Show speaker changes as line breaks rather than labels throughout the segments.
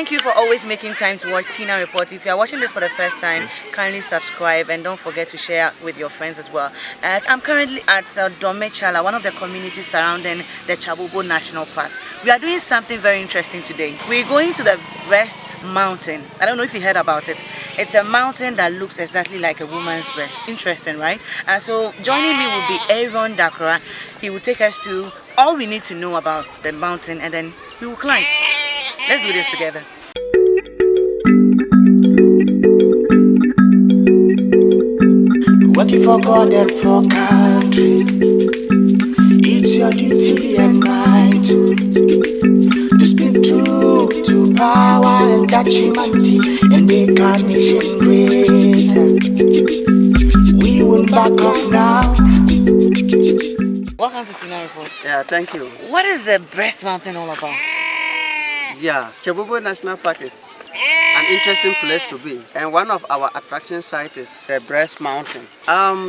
Thank you for always making time to watch Tina Report. If you are watching this for the first time, kindly subscribe and don't forget to share with your friends as well. I'm currently at Domechala, one of the communities surrounding the Kyabobo National Park. We are doing something very interesting today. We're going to the breast mountain. I don't know if you heard about it. It's a mountain that looks exactly like a woman's breast. Interesting, right? And so joining me will be Aaron Dakra. He will take us to all we need to know about the mountain and then we will climb. Let's do this together.
Working for God and for country, it's your duty and mine to speak truth to power and catch humanity and make our nation great. We won't back off now.
Welcome to Tina Report.
Yeah, thank you.
What is the breast mountain all about?
Yeah, Kyabobo National Park is an interesting place to be, and one of our attraction sites is the breast mountain.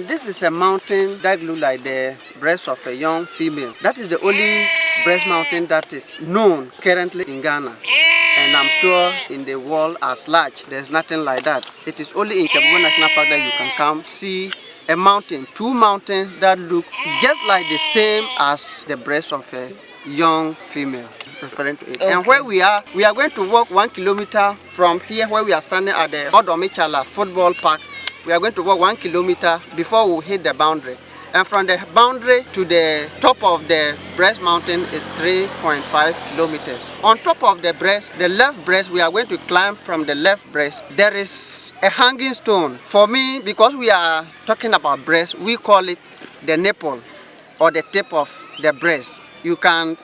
This is a mountain that looks like the breast of a young female. That is the only breast mountain that is known currently in Ghana, and I'm sure in the world as large there's nothing like that. It is only in Kyabobo National Park that you can come see a mountain, two mountains that look just like the same as the breast of a young female, referring to it. Okay. And where we are going to walk 1 kilometer from here where we are standing at the Oti Region football park. We are going to walk 1 kilometer before we hit the boundary. And from the boundary to the top of the breast mountain is 3.5 kilometers. On top of the breast, the left breast, we are going to climb from the left breast. There is a hanging stone. For me, because we are talking about breast, we call it the nipple or the tip of the breast. You can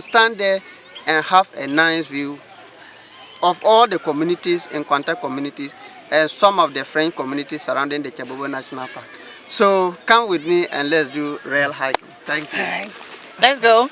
stand there and have a nice view of all the communities in Kwanta communities and some of the French communities surrounding the Kyabobo National Park. So come with me and let's do rail hiking. Thank you.
All right. Let's go.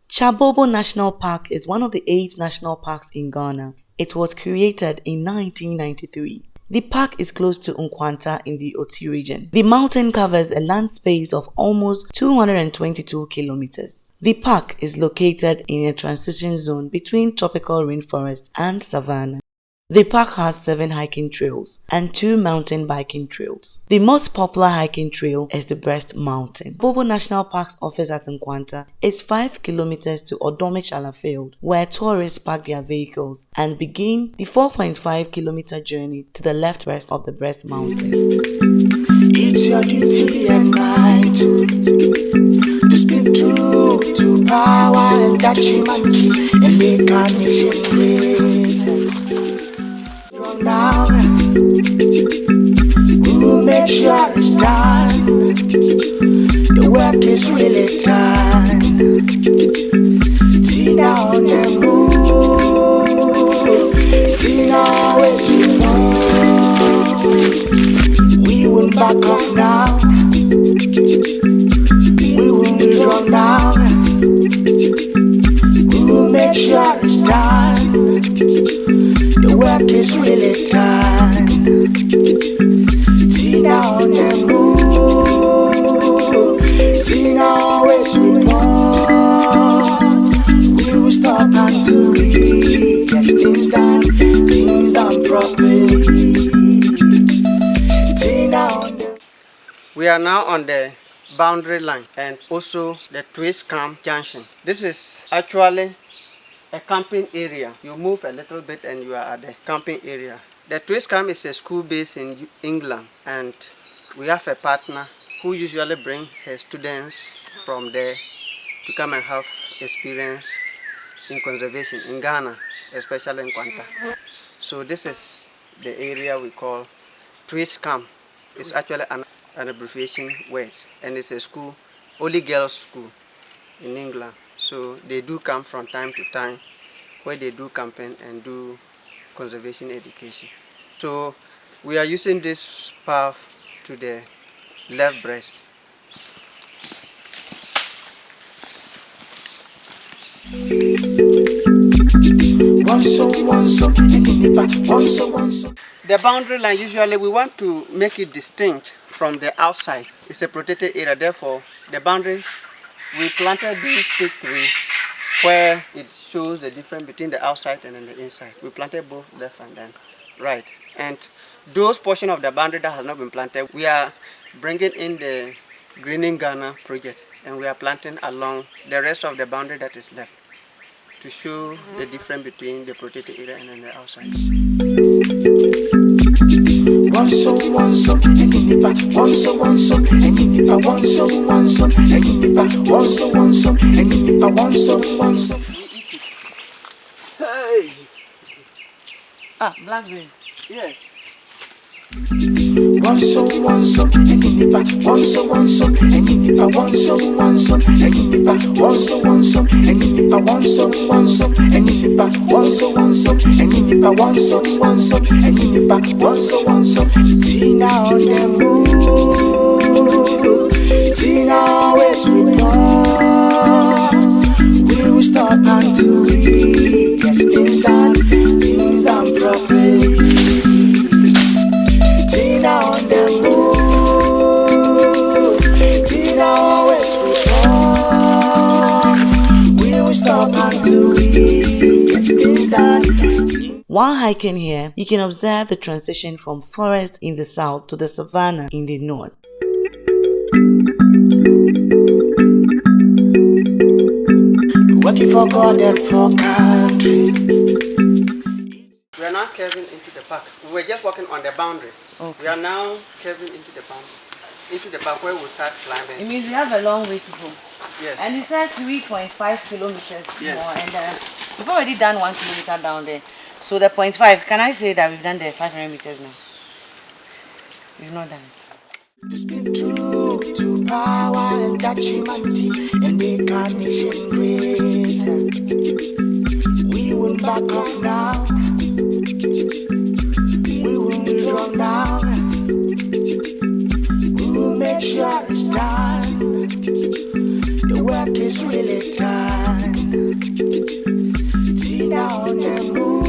Kyabobo National Park is one of the 8 national parks in Ghana. It was created in 1993. The park is close to Nkwanta in the Oti Region. The mountain covers a land space of almost 222 kilometers. The park is located in a transition zone between tropical rainforest and savanna. The park has 7 hiking trails and 2 mountain biking trails. The most popular hiking trail is the Breast Mountain. Kyabobo National Park's office at Nkwanta is 5 kilometers to Domechala Field, where tourists park their vehicles and begin the 4.5 kilometer journey to the left breast of the Breast Mountain.
It's your duty and mine to speak truth to power and catch humanity and make our nation great. Now we'll make sure it's done. The work is really done. Tina on the move. Tina always on. We won't back off now. We won't run now. We'll make sure it's done. The work is really done. Tina on the move. Tina always report. We will stop until we get things done properly. Tina on the.
We are now on the boundary line and also the Twist Camp Junction. This is actually a camping area. You move a little bit and you are at the camping area. The Twist Camp is a school based in England, and we have a partner who usually bring her students from there to come and have experience in conservation in Ghana, especially in Kwanta. So this is the area we call Twist Camp. It's actually an abbreviation word, and it's a school, only girls school in England. So they do come from time to time where they do camping and do conservation education. So we are using this path to the left breast. The boundary line, usually we want to make it distinct from the outside. It's a protected area, therefore the boundary, we planted these big trees where it shows the difference between the outside and then the inside. We planted both left and then right. And those portions of the boundary that has not been planted, we are bringing in the Greening Ghana project, and we are planting along the rest of the boundary that is left to show the difference between the protected area and then the outside. Hey!
Ah, blackberry.
Yes.
Tina on the move, Tina always report. We will stop until we get things done properly. Tina on the move, Tina always report. We will stop until we get things done.
While hiking here, you can observe the transition from forest in the south to the savanna in the north.
Working for God and for country.
We are now curving into the park. We were just walking on the boundary.
Okay.
We are now curving into the park where we'll start climbing.
It means you have a long way to go.
Yes.
And you said 3.5 kilometers
Yes.
more, and we've already done 1 kilometer down there. So the 0.5, can I say that we've done the 500 meters now? We've not done it.
To speak true to power and catch humanity and make our nation great. We won't back off now. We won't withdraw now. We will make sure it's done. The work is really done. Tina on the move.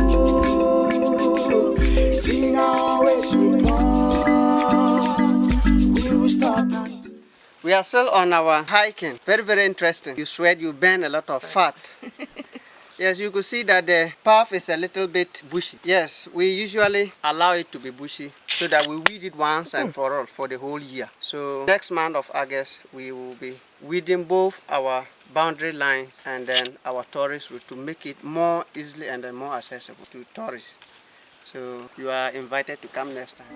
Tina always report.
We are still on our hiking. Very, very interesting. You sweat, you burn a lot of fat. Yes, you could see that the path is a little bit bushy. Yes, we usually allow it to be bushy so that we weed it once and for all for the whole year. So next month of August, we will be weeding both our boundary lines and then our tourist route to make it more easily and then more accessible to tourists. So you are invited to come next time.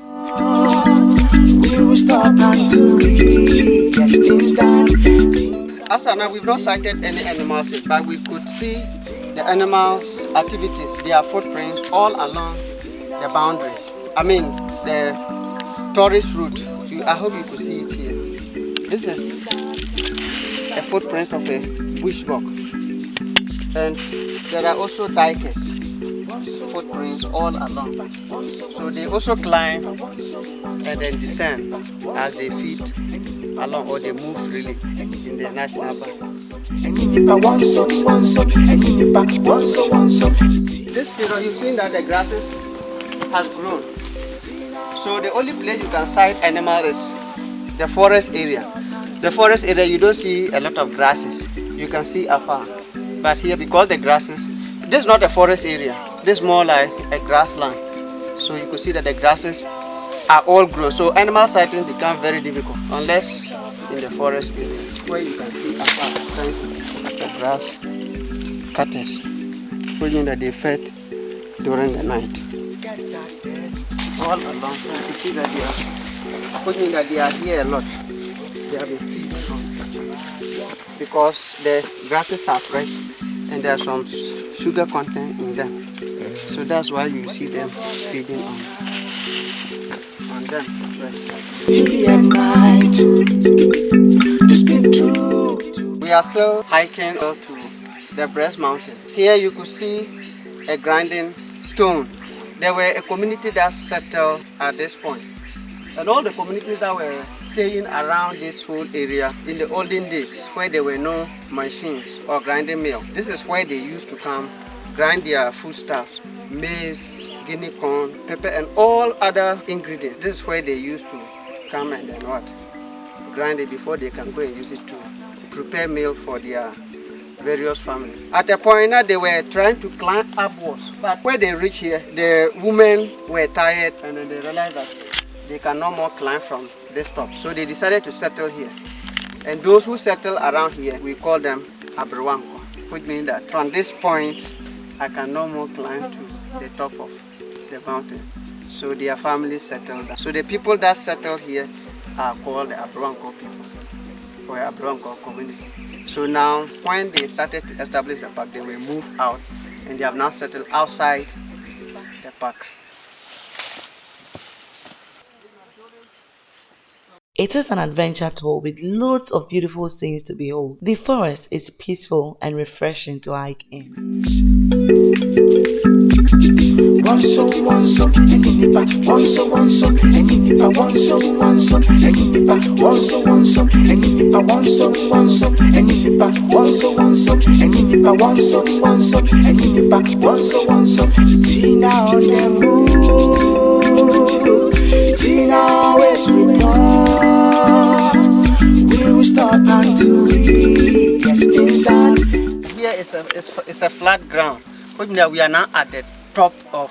We will stop until we get things done.
As of now, we've not sighted any animals yet, but we could see the animals' activities, their footprints all along the boundaries. I mean, the tourist route. I hope you could see it here. This is a footprint of a bushbuck. And there are also duikers footprints all along. So they also climb and then descend as they feed along or they move freely in the national park. This period you've seen that the grasses has grown. So the only place you can sight animal is the forest area. The forest area you don't see a lot of grasses. You can see afar. But here because the grasses, this is not a forest area. This is more like a grassland. So you can see that the grasses are all grown. So animal sighting become very difficult unless in the forest area where you can see afar the grass cutters, showing that they fed during the night. All along, you can see that they are here a lot. They have been feeding on because the grasses are fresh and there are some sugar content in them. So that's why you see them feeding on them. We are still hiking to the Breast Mountain. Here you could see a grinding stone. There were a community that settled at this point. And all the communities that were staying around this whole area in the olden days where there were no machines or grinding mill. This is where they used to come grind their foodstuffs, maize, guinea corn, pepper and all other ingredients. This is where they used to come and then grind it before they can go and use it to prepare meal for their various families. At a point that they were trying to climb upwards, but when they reached here, the women were tired and then they realized that they can no more climb from this top. So they decided to settle here. And those who settle around here, we call them Abrewanko, which means that from this point, I can no more climb to the top of the mountain. So their families settled there. So the people that settled here are called the Abrewanko people, or Abrewanko community. So now, when they started to establish the park, they were moved out, and they have now settled outside the park.
It is an adventure tour with loads of beautiful scenes to behold. The forest is peaceful and refreshing to hike in.
One song, and in the back. One song, and in the back. One song, and in the back. One song, and in the back. One song, and in the back. One song, and in the back. One song, and in the back. One song. Tina on the move. Tina always report. We will stop until we get things done.
Here is a flat ground. Which means that we are now at the top of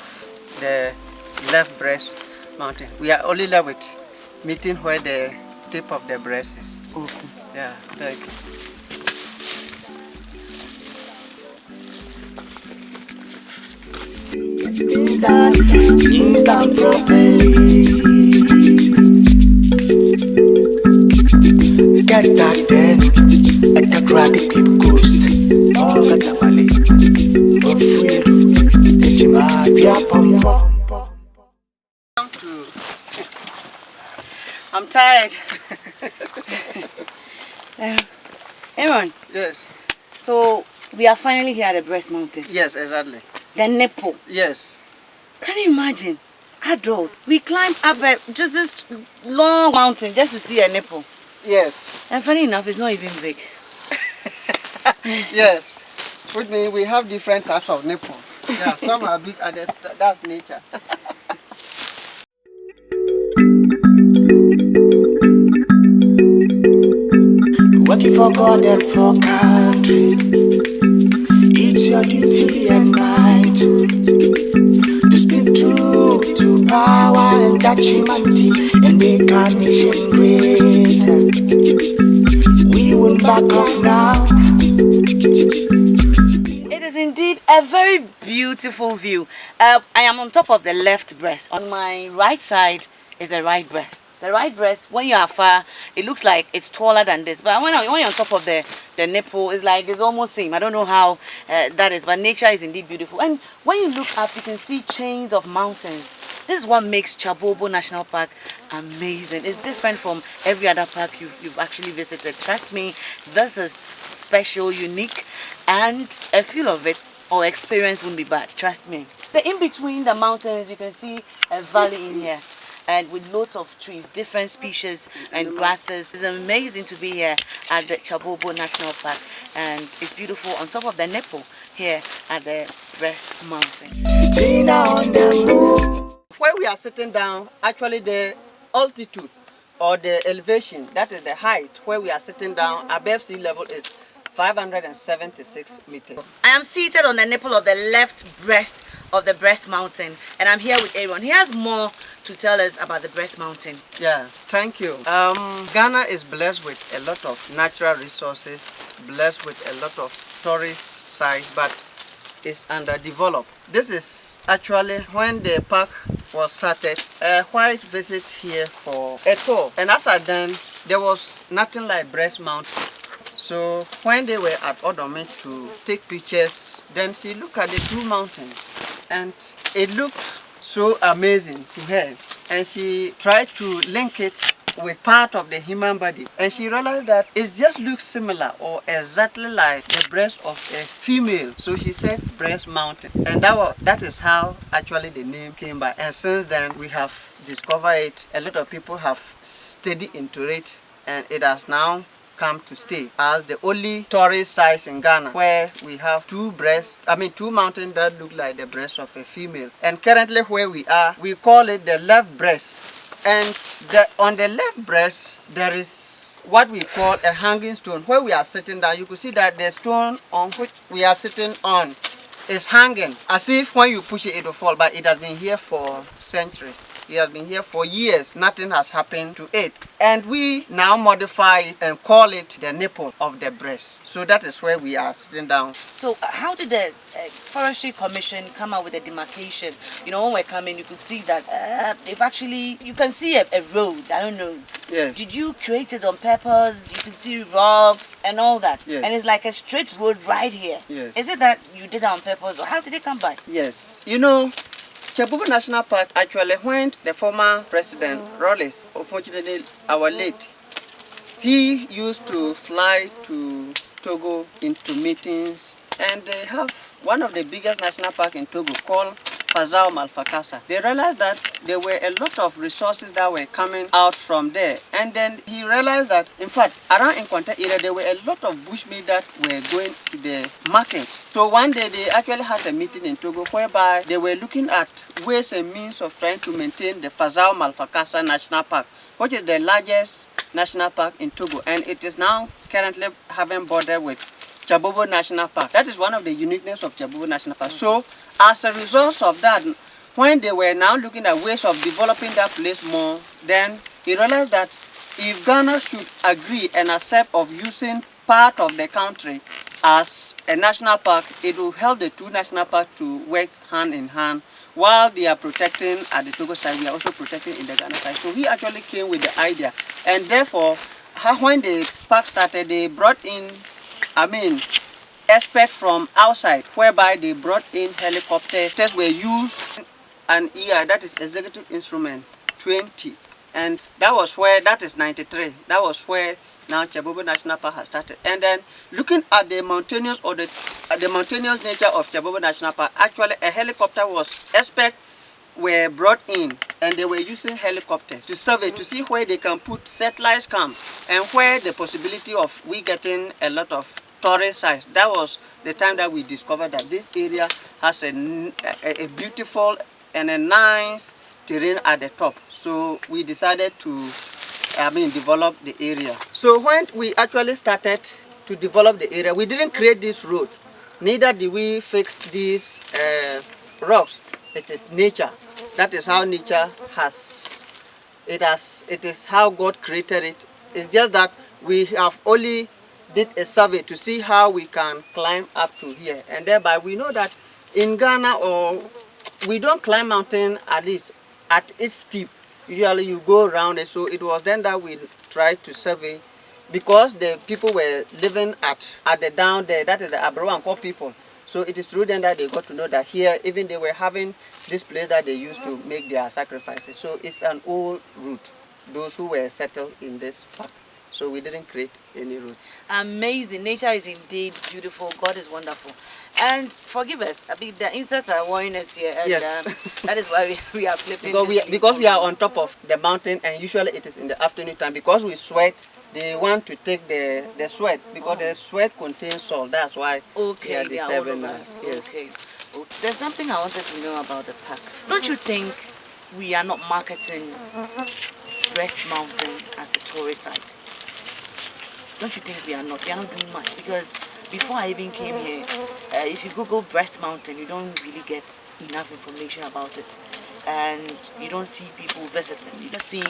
the left breast mountain. We are only left with meeting where the tip of the breast is.
Okay.
Yeah, thank you.
Things done properly. Get that then, at the crowd keep ghost. Oh, Katamale, oh, Fueru, the Jimavia Pompo.
I'm tired. Aaron.
Yes.
So we are finally here at the breast mountain.
Yes, exactly.
The nipple.
Yes.
Can you imagine? Adult. We climbed up just this long mountain just to see a nipple.
Yes.
And funny enough, it's not even big.
Yes. Which means we have different types of nipple. Yeah, some are big, others, that's nature.
Working for God and for country. It's your duty and mine to speak truth to power and catch humanity and make our nation great. We won't back off now.
It is indeed a very beautiful view. I am on top of the left breast. On my right side is the right breast. The right breast, when you are far, it looks like it's taller than this. But when you're on top of the nipple, it's like it's almost same. I don't know how that is, but nature is indeed beautiful. And when you look up, you can see chains of mountains. This is what makes Kyabobo National Park amazing. It's different from every other park you've actually visited. Trust me, this is special, unique, and a feel of it or experience wouldn't be bad. Trust me. In between the mountains, you can see a valley in here. And with lots of trees, different species and grasses. It's amazing to be here at the Kyabobo National Park, and it's beautiful on top of the nipple here at the breast mountain.
Where we are sitting down, actually the altitude or the elevation, that is the height where we are sitting down above sea level is 576 meters.
I am seated on the nipple of the left breast of the breast mountain, and I'm here with Aaron. He has more to tell us about the breast mountain.
Yeah, thank you. Ghana is blessed with a lot of natural resources, blessed with a lot of tourist sites, but it's underdeveloped. This is actually when the park was started, a white visit here for a tour. And as at then, there was nothing like breast mountain. So when they were at Odomi to take pictures, then she looked at the two mountains and it looked so amazing to her. And she tried to link it with part of the human body. And she realized that it just looks similar or exactly like the breast of a female. So she said breast mountain. And that is how actually the name came by. And since then we have discovered it. A lot of people have studied into it, and it has now come to stay as the only tourist site in Ghana where we have two mountains that look like the breast of a female. And currently where we are, we call it the left breast And on the left breast, there is what we call a hanging stone. Where we are sitting down, you can see that the stone on which we are sitting on is hanging, as if when you push it, it will fall, but it has been here for centuries. It has been here for years. Nothing has happened to it. And we now modify it and call it the nipple of the breast. So that is where we are sitting down.
So how did the Forestry Commission come up with a demarcation? You know, when we're coming, you could see that they've actually, you can see a road, I don't know.
Yes.
Did you create it on purpose? You can see rocks and all that.
Yes.
And it's like a straight road right here.
Yes.
Is it that you did it on purpose, or how did it come by?
Yes. You know, Kyabobo National Park, actually, when the former president, Rawlings, unfortunately our late, he used to fly to Togo into meetings, and they have one of the biggest national parks in Togo called Fazao Malfakassa. They realized that there were a lot of resources that were coming out from there. And then he realized that, in fact, around Nkwanta area, there were a lot of bushmeat that were going to the market. So one day they actually had a meeting in Togo whereby they were looking at ways and means of trying to maintain the Fazao Malfakassa National Park, which is the largest national park in Togo. And it is now currently having border with Kyabobo National Park. That is one of the uniqueness of Kyabobo National Park. So, as a result of that, when they were now looking at ways of developing that place more, then he realized that if Ghana should agree and accept of using part of the country as a national park, it will help the two national parks to work hand in hand. While they are protecting at the Togo side, we are also protecting in the Ghana side. So he actually came with the idea. And therefore, when the park started, they brought in experts from outside, whereby they brought in helicopters. Tests were used, an EI, that is Executive Instrument 20. And that was where, that is 93, that was where now Kyabobo National Park has started. And then looking at the mountainous or the mountainous nature of Kyabobo National Park, actually a helicopter was, experts were brought in, and they were using helicopters to survey, to see where they can put satellite cam and where the possibility of we getting a lot of tourist sites. That was the time that we discovered that this area has a beautiful and a nice terrain at the top. So we decided to develop the area. So when we actually started to develop the area, we didn't create this road, neither did we fix these rocks. It is nature. That is how nature it is how God created it. It's just that we have only did a survey to see how we can climb up to here. And thereby we know that in Ghana, or we don't climb mountain at least at its tip. Usually you go around it. So it was then that we tried to survey, because the people were living at the down there, that is the Abro and Ko people. So it is through then that they got to know that here, even they were having this place that they used to make their sacrifices. So it's an old route, those who were settled in this park. So we didn't create any route.
Amazing. Nature is indeed beautiful. God is wonderful. And forgive us, the insects are worrying us here. And,
yes.
That is why we are flipping.
Because we are on top of the mountain, and usually it is in the afternoon time. Because we sweat, they want to take the sweat, because the sweat contains salt. That's why they are disturbing us. Yes.
Okay. There's something I wanted to know about the park. Don't you think we are not marketing Breast Mountain as a tourist site? Don't you think we are not? We are not doing much, because before I even came here, if you Google Breast Mountain, you don't really get enough information about it. And you don't see people visiting. You don't see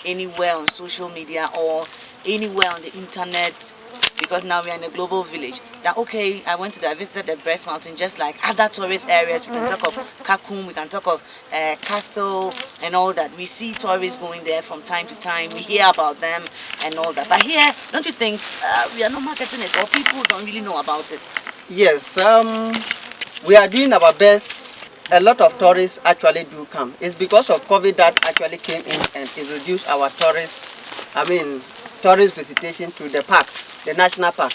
anywhere on social media or anywhere on the internet, because now we are in a global village. That okay, I visited the Breast Mountain, just like other tourist areas. We can talk of Kakum, we can talk of Castle and all that. We see tourists going there from time to time. We hear about them and all that. But here, don't you think we are not marketing it, or people don't really know about it?
Yes, we are doing our best. A lot of tourists actually do come. It's because of COVID that actually came in and it reduced our tourist visitation to the park, the national park.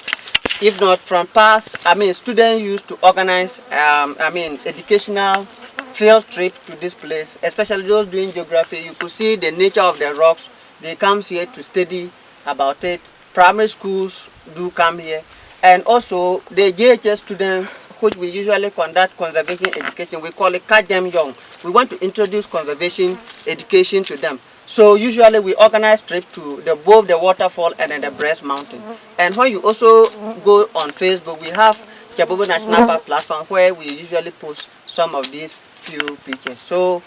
If not, from past, students used to organize, educational field trip to this place, especially those doing geography. You could see the nature of the rocks. They come here to study about it. Primary schools do come here. And also the JHS students, which we usually conduct conservation education, we call it Kajem Young. We want to introduce conservation education to them. So usually we organize trip to both the waterfall and then the breast mountain. And when you also go on Facebook, we have Kyabobo National Park platform where we usually post some of these few pictures. So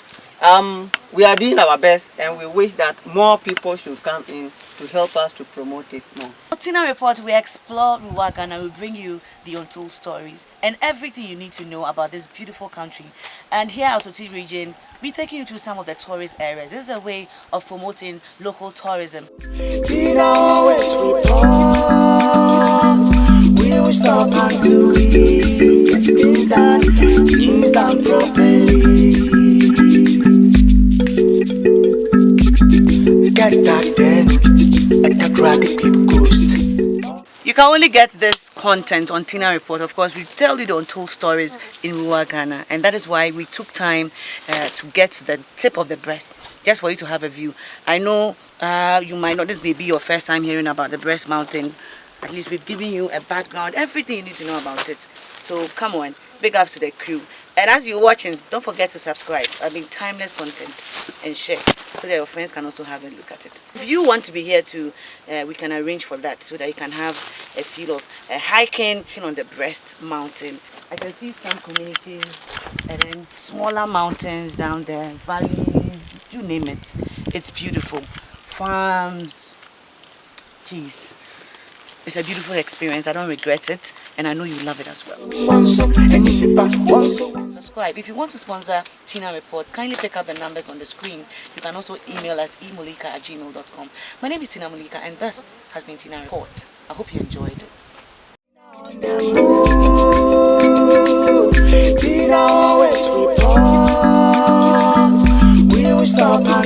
we are doing our best, and we wish that more people should come in to help us to promote it more.
Tina Report, we explore Ghana. We bring you the untold stories and everything you need to know about this beautiful country. And here at Oti Region, we're taking you to some of the tourist areas. This is a way of promoting local tourism.
Tina always reports. We will stop until we get things done properly. Get that then, and the grabby people ghost.
You can only get this content on Tina Report. Of course, we tell you the untold stories in Ghana, and that is why we took time to get to the tip of the breast, just for you to have a view. I know you might not, this may be your first time hearing about the breast mountain. At least we've given you a background, everything you need to know about it. So come on, big ups to the crew. And as you're watching, don't forget to subscribe. I mean, timeless content, and share so that your friends can also have a look at it. If you want to be here too, we can arrange for that so that you can have a feel of hiking on the breast mountain. I can see some communities and then smaller mountains down there, valleys, you name it. It's beautiful. Farms, geez. It's a beautiful experience. I don't regret it, and I know you love it as well. Subscribe. If you want to sponsor Tina Report, kindly pick up the numbers on the screen. You can also email us emolika@gmail.com. My name is Tina Molika, and this has been Tina Report. I hope you enjoyed it.
Tina always reports. We will stop.